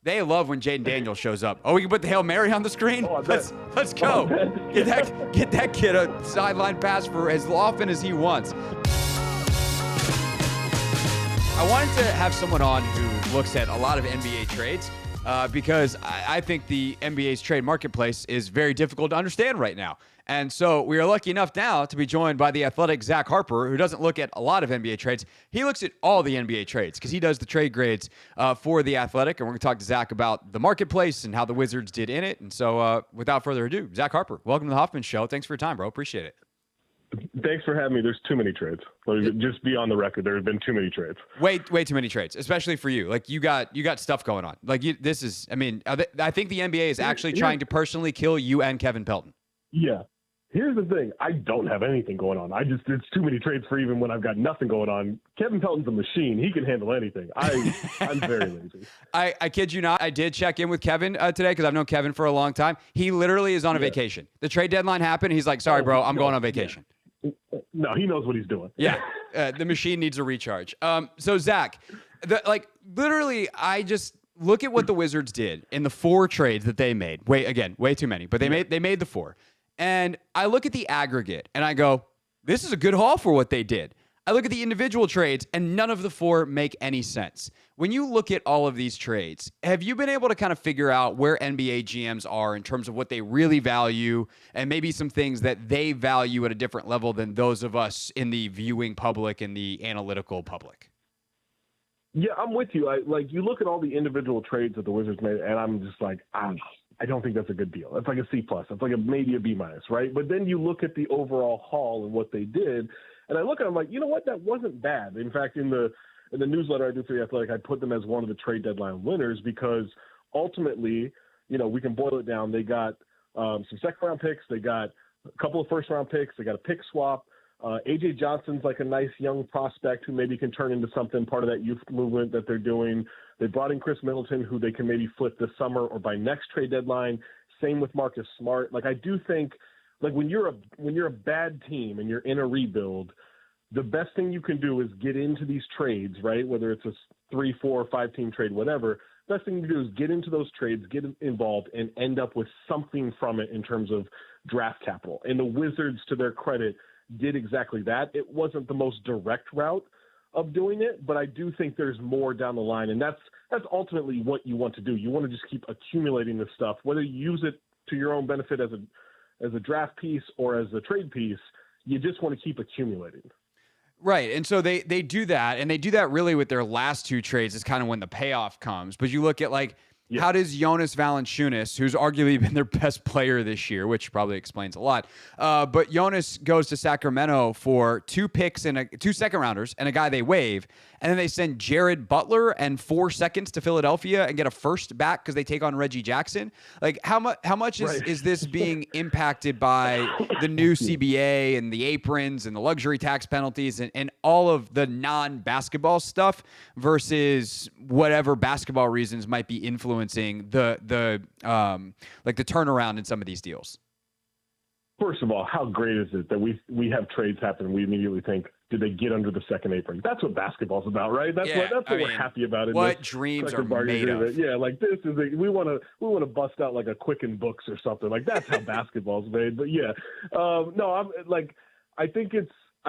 They love when Jaden Daniels shows up. Oh, we can put the Hail Mary on the screen? Oh, I bet. Let's go. Oh, I bet. Get that kid a sideline pass for as often as he wants. I wanted to have someone on who looks at a lot of NBA trades because I think the NBA's trade marketplace is very difficult to understand right now. And so we are lucky enough now to be joined by the athletic Zach Harper, who doesn't look at a lot of NBA trades. He looks at all the NBA trades because he does the trade grades for the Athletic. And we're going to talk to Zach about the marketplace and how the Wizards did in it. And so without further ado, Zach Harper, welcome to the Hoffman Show. Thanks for your time, bro. Appreciate it. Thanks for having me. There's too many trades. Just be on the record. There have been too many trades. Way too many trades, especially for you. Like you got stuff going on. Like this is. I mean, I think the NBA is actually trying to personally kill you and Kevin Pelton. Yeah. Here's the thing. I don't have anything going on. It's too many trades for even when I've got nothing going on. Kevin Pelton's a machine. He can handle anything. I'm very lazy. I kid you not. I did check in with Kevin today because I've known Kevin for a long time. He literally is on a vacation. The trade dedeadline happened. He's like, sorry, bro, I'm going on vacation. Yeah. No, he knows what he's doing. Yeah. The machine needs a recharge. So Zach, literally, I just look at what the Wizards did in the 4 trades that they made. Way too many, but they made the 4. And I look at the aggregate and I go, this is a good haul for what they did. I look at the individual trades and none of the 4 make any sense. When you look at all of these trades, have you been able to kind of figure out where NBA GMs are in terms of what they really value and maybe some things that they value at a different level than those of us in the viewing public and the analytical public? Yeah, I'm with you. You look at all the individual trades that the Wizards made, and I'm just like, I don't think that's a good deal. It's like a C+. It's like maybe a B-, right? But then you look at the overall haul and what they did, and I look at them like, you know what? That wasn't bad. In fact, in the newsletter I do for the Athletic, I put them as one of the trade deadline winners because ultimately, we can boil it down. They got some second-round picks. They got a couple of first-round picks. They got a pick swap. A.J. Johnson's like a nice young prospect who maybe can turn into something, part of that youth movement that they're doing. They brought in Chris Middleton, who they can maybe flip this summer or by next trade deadline. Same with Marcus Smart. I do think, when you're a bad team and you're in a rebuild, the best thing you can do is get into these trades, right? Whether it's a 3, 4, 5-team trade, whatever. Best thing to do is get into those trades, get involved, and end up with something from it in terms of draft capital. And the Wizards, to their credit, did exactly that. It wasn't the most direct route of doing it, but I do think there's more down the line, and that's ultimately what you want to do. You want to just keep accumulating this stuff, whether you use it to your own benefit as a draft piece or as a trade piece. You just want to keep accumulating. Right. And so they do that, and they do that really with their last 2 trades is kind of when the payoff comes. But you look at how does Jonas Valanciunas, who's arguably been their best player this year, which probably explains a lot, but Jonas goes to Sacramento for 2 picks and 2 second rounders and a guy they waive, and then they send Jared Butler and 4 seconds to Philadelphia and get a first back because they take on Reggie Jackson. How much is this being impacted by the new CBA and the aprons and the luxury tax penalties and all of the non-basketball stuff versus whatever basketball reasons might be influencing the turnaround in some of these deals? First of all, how great is it that we have trades happen and we immediately think, did they get under the second apron? That's what basketball's about, right? That's what we're happy about. What dreams are made of. Yeah, this is we want to bust out like a Quicken Books or something. That's how basketball's made. But yeah, no, I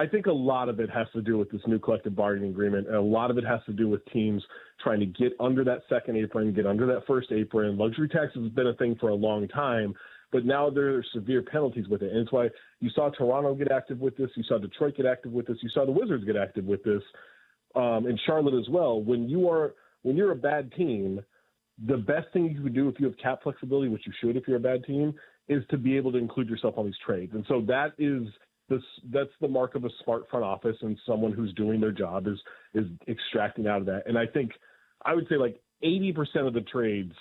think a lot of it has to do with this new collective bargaining agreement, and a lot of it has to do with teams trying to get under that second apron, get under that first apron. Luxury tax has been a thing for a long time, but now there are severe penalties with it. And it's why you saw Toronto get active with this. You saw Detroit get active with this. You saw the Wizards get active with this, and Charlotte as well. When you're a bad team, the best thing you can do if you have cap flexibility, which you should if you're a bad team, is to be able to include yourself on these trades. And so that's the mark of a smart front office and someone who's doing their job is extracting out of that. And I think I would say 80% of the trades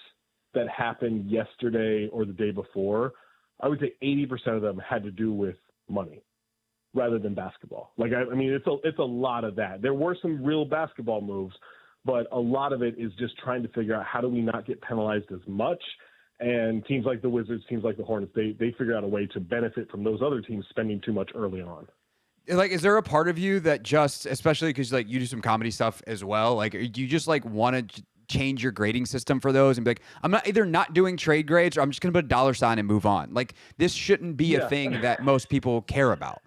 that happened yesterday or the day before, I would say 80% of them had to do with money rather than basketball. It's a lot of that. There were some real basketball moves, but a lot of it is just trying to figure out how do we not get penalized as much. And teams like the Wizards, teams like the Hornets, they figure out a way to benefit from those other teams spending too much early on. Is there a part of you that just, especially because you do some comedy stuff as well, do you just want to change your grading system for those and be like, I'm not doing trade grades, or I'm just going to put a dollar sign and move on. Like, this shouldn't be a thing that most people care about.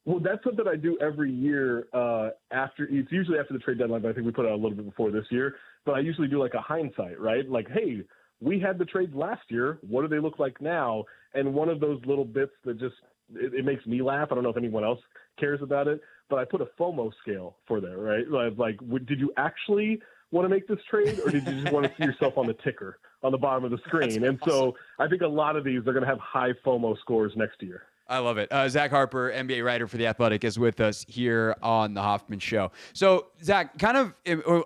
Well, that's something I do every year it's usually after the trade deadline, but I think we put it out a little bit before this year. But I usually do like a hindsight, right? Like, hey, we had the trades last year. What do they look like now? And one of those little bits that just it makes me laugh. I don't know if anyone else cares about it, but I put a FOMO scale for there, right? Like, did you actually want to make this trade, or did you just want to see yourself on the ticker on the bottom of the screen? And so I think a lot of these are going to have high FOMO scores next year. I love it. Zach Harper, NBA writer for The Athletic, is with us here on the Hoffman Show. So, Zach, kind of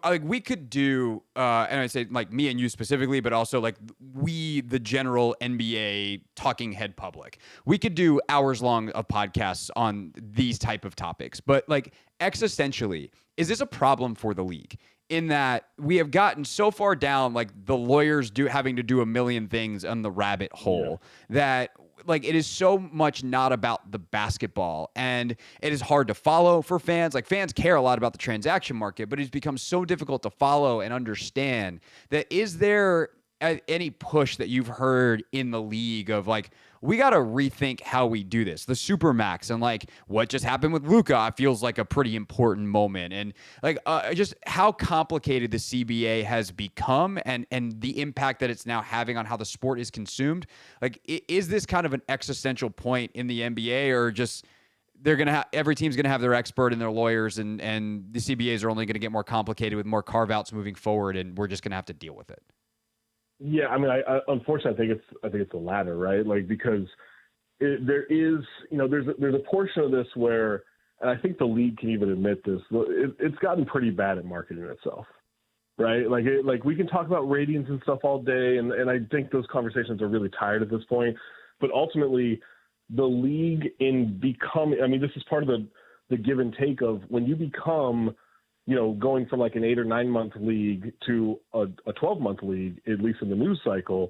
like we could do, and I say like me and you specifically, but also like we, the general NBA talking head public, we could do hours long of podcasts on these type of topics. But like existentially, is this a problem for the league? In that we have gotten so far down, like the lawyers having to do a million things on the rabbit hole that like it is so much not about the basketball, and it is hard to follow for fans. Like, fans care a lot about the transaction market, but it's become so difficult to follow and understand that is there any push that you've heard in the league of like, we got to rethink how we do this, the Supermax, and like what just happened with Luka feels like a pretty important moment, and like just how complicated the CBA has become, and the impact that it's now having on how the sport is consumed. Like, is this kind of an existential point in the NBA, or just they're gonna have every team's gonna have their expert and their lawyers, and the CBAs are only gonna get more complicated with more carve outs moving forward, and we're just gonna have to deal with it? Yeah, I mean, I unfortunately, I think it's the latter, right? Like, because there is, there's a portion of this where, and I think the league can even admit this, it's gotten pretty bad at marketing itself, right? Like we can talk about ratings and stuff all day, and I think those conversations are really tired at this point. But ultimately, the league in becoming, I mean, this is part of the give and take of when you become, going from like an 8 or 9 month league to a 12-month league, at least in the news cycle,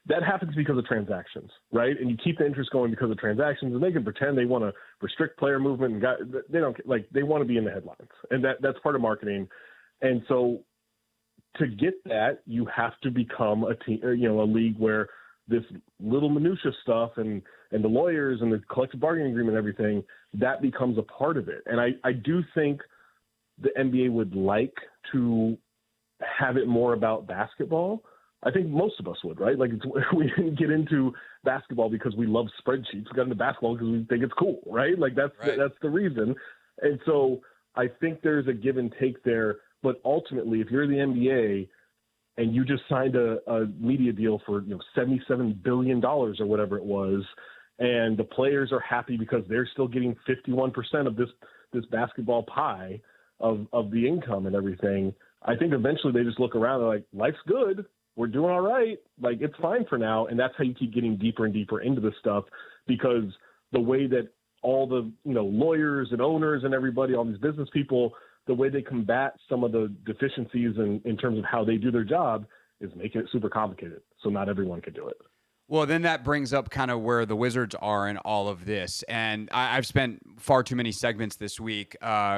that happens because of transactions, right? And you keep the interest going because of transactions, and they can pretend they want to restrict player movement, and they don't, like, they want to be in the headlines, and that's part of marketing. And so to get that, you have to become a team, a league where this little minutia stuff and the lawyers and the collective bargaining agreement and everything, that becomes a part of it. And I do think the NBA would like to have it more about basketball. I think most of us would, right? Like, we didn't get into basketball because we love spreadsheets. We got into basketball because we think it's cool, right? Like, that's the reason. And so I think there's a give and take there. But ultimately, if you're the NBA and you just signed a media deal for $77 billion or whatever it was, and the players are happy because they're still getting 51% of this basketball pie of the income and everything, I think eventually they just look around and they're like, life's good. We're doing all right. Like, it's fine for now. And that's how you keep getting deeper and deeper into this stuff, because the way that all the, lawyers and owners and everybody, all these business people, the way they combat some of the deficiencies in terms of how they do their job is making it super complicated. So not everyone can do it. Well, then that brings up kind of where the Wizards are in all of this. And I've spent far too many segments this week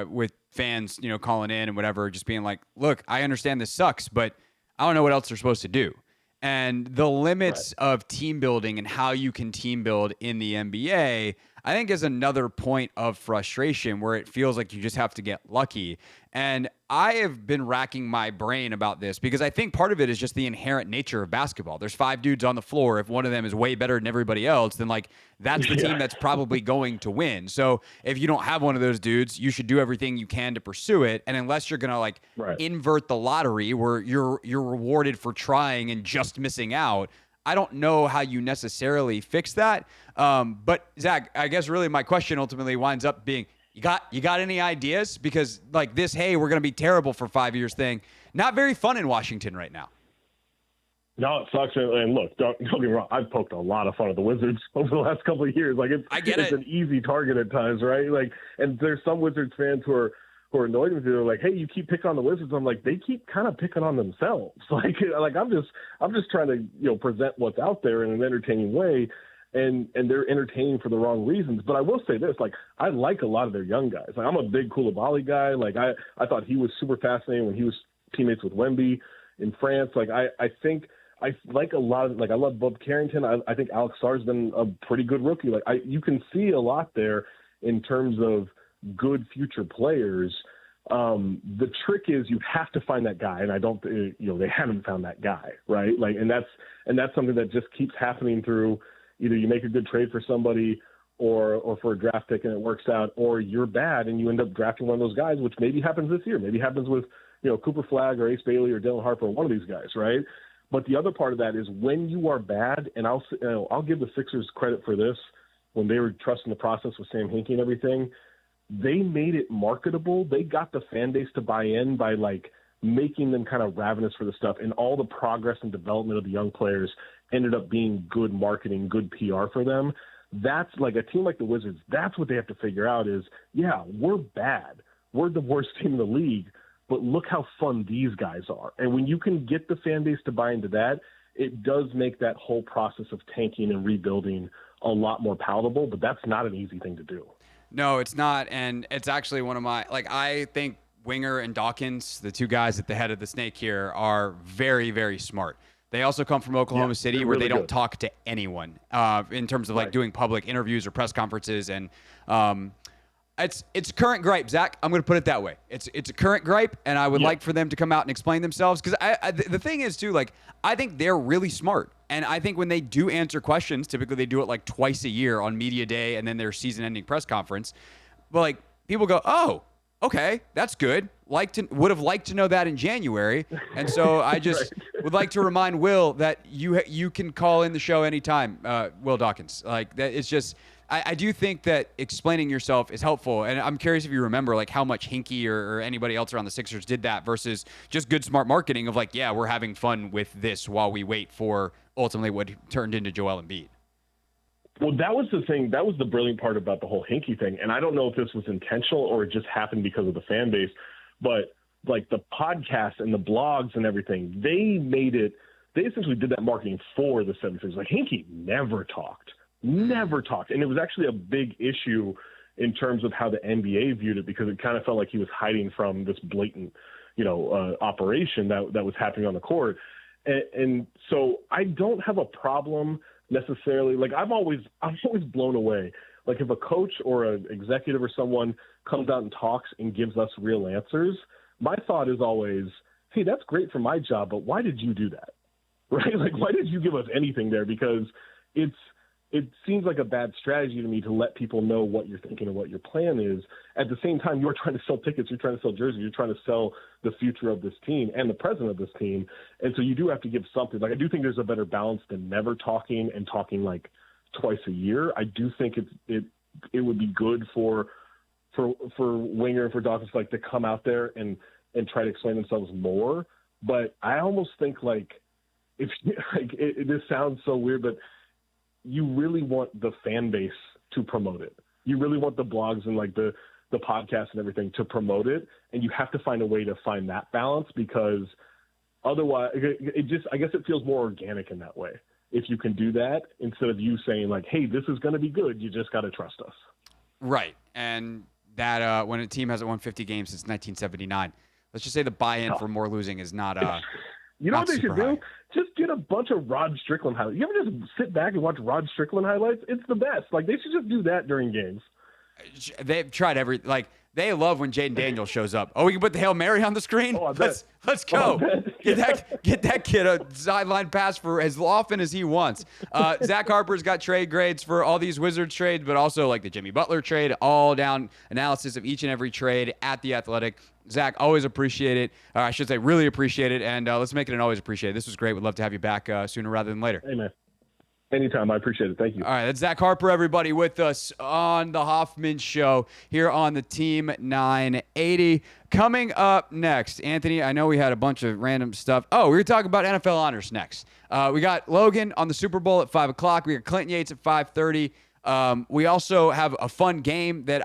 with fans, calling in and whatever, just being like, look, I understand this sucks, but I don't know what else they're supposed to do. And the limits of team building and how you can team build in the NBA, I think, is another point of frustration where it feels like you just have to get lucky. And I have been racking my brain about this because I think part of it is just the inherent nature of basketball. There's 5 dudes on the floor. If one of them is way better than everybody else, then like that's the team that's probably going to win. So if you don't have one of those dudes, you should do everything you can to pursue it. And unless you're going to invert the lottery where you're rewarded for trying and just missing out, I don't know how you necessarily fix that. But Zach, I guess really my question ultimately winds up being, you got any ideas? Because like this, hey, we're going to be terrible for 5 years thing, not very fun in Washington right now. No, it sucks. And look, don't get me wrong. I've poked a lot of fun at the Wizards over the last couple of years. Like, it's an easy target at times, right? Like, and there's some Wizards fans who are annoyed with you. They're like, hey, you keep picking on the Wizards. I'm like, they keep kind of picking on themselves. Like I'm just trying to present what's out there in an entertaining way. And they're entertaining for the wrong reasons. But I will say this, like, I like a lot of their young guys. Like, I'm a big Koulibaly guy. Like, I thought he was super fascinating when he was teammates with Wemby in France. Like I think I like a lot of, like, I love Bob Carrington. I think Alex Sarr's been a pretty good rookie. Like you can see a lot there in terms of good future players. The trick is you have to find that guy, and I don't, they haven't found that guy, right? Like, and that's something that just keeps happening through either you make a good trade for somebody or for a draft pick and it works out, or you're bad and you end up drafting one of those guys, which maybe happens this year, maybe happens with, Cooper Flagg or Ace Bailey or Dylan Harper, or one of these guys, right? But the other part of that is when you are bad, and I'll give the Sixers credit for this, when they were trusting the process with Sam Hinkie and everything, they made it marketable. They got the fan base to buy in by like making them kind of ravenous for the stuff, and all the progress and development of the young players ended up being good marketing, good PR for them. That's like a team like the Wizards. That's what they have to figure out is, yeah, we're bad. We're the worst team in the league, but look how fun these guys are. And when you can get the fan base to buy into that, it does make that whole process of tanking and rebuilding a lot more palatable, but that's not an easy thing to do. No, it's not. And it's actually one of my, like, I think Winger and Dawkins, the two guys at the head of the snake here, are very, very smart. They also come from Oklahoma City, where they don't talk to anyone in terms of like doing public interviews or press conferences. And it's current gripe, Zach. I'm going to put it that way. It's a current gripe, and I would like for them to come out and explain themselves. Because the thing is, too, like, I think they're really smart. And I think when they do answer questions, typically they do it like twice a year on media day and then their season-ending press conference. But like people go, oh, okay, that's good. Would have liked to know that in January. And so I just would like to remind Will that you can call in the show anytime, Will Dawkins. Like that, it's just I do think that explaining yourself is helpful. And I'm curious if you remember like how much Hinkie or anybody else around the Sixers did that versus just good smart marketing of like, yeah, we're having fun with this while we wait for ultimately what turned into Joel Embiid. Well, that was the thing. That was the brilliant part about the whole Hinkie thing. And I don't know if this was intentional or it just happened because of the fan base, but like the podcasts and the blogs and everything, they essentially did that marketing for the 76ers. Like Hinkie never talked. And it was actually a big issue in terms of how the NBA viewed it, because it kind of felt like he was hiding from this blatant, operation that was happening on the court. And so I don't have a problem necessarily. Like I'm always blown away. Like if a coach or an executive or someone comes out and talks and gives us real answers, my thought is always, hey, that's great for my job, but why did you do that? Right? Like, why did you give us anything there? Because it seems like a bad strategy to me to let people know what you're thinking and what your plan is. At the same time, you're trying to sell tickets, you're trying to sell jerseys, you're trying to sell the future of this team and the president of this team. And so you do have to give something. Like I do think there's a better balance than never talking and talking like twice a year. I do think it would be good for Winger and for Dawkins like to come out there and try to explain themselves more. But I almost think like if like this sounds so weird, but you really want the fan base to promote it. You really want the blogs and like the podcasts and everything to promote it. And you have to find a way to find that balance, because otherwise I guess it feels more organic in that way. If you can do that instead of you saying like, hey, this is going to be good, you just got to trust us. Right. And that when a team hasn't won 50 games since 1979, let's just say the buy-in for more losing is not you know what they should do? High. Just get a bunch of Rod Strickland highlights. You ever just sit back and watch Rod Strickland highlights? It's the best. Like, they should just do that during games. They've tried they love when Jaden Daniels shows up. Oh, we can put the Hail Mary on the screen? Oh, Let's go. Get that kid a sideline pass for as often as he wants. Zach Harper's got trade grades for all these Wizards trades, but also like the Jimmy Butler trade, all down analysis of each and every trade at The Athletic. Zach, always appreciate it. I should say really appreciate it, and let's make it an always appreciate it. This was great. We'd love to have you back sooner rather than later. Hey, man. Anytime. I appreciate it. Thank you. All right. That's Zach Harper, everybody, with us on the Hoffman Show here on the Team 980. Coming up next, Anthony, I know we had a bunch of random stuff. Oh, we're going to talk about NFL honors next. We got Logan on the Super Bowl at 5 o'clock. We got Clinton Yates at 5:30. We also have a fun game that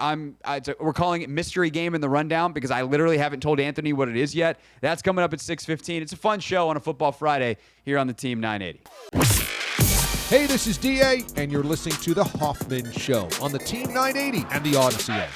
we're calling it Mystery Game in the Rundown, because I literally haven't told Anthony what it is yet. That's coming up at 6:15. It's a fun show on a Football Friday here on the Team 980. Hey, this is DA, and you're listening to The Hoffman Show on the Team 980 and the Odyssey app.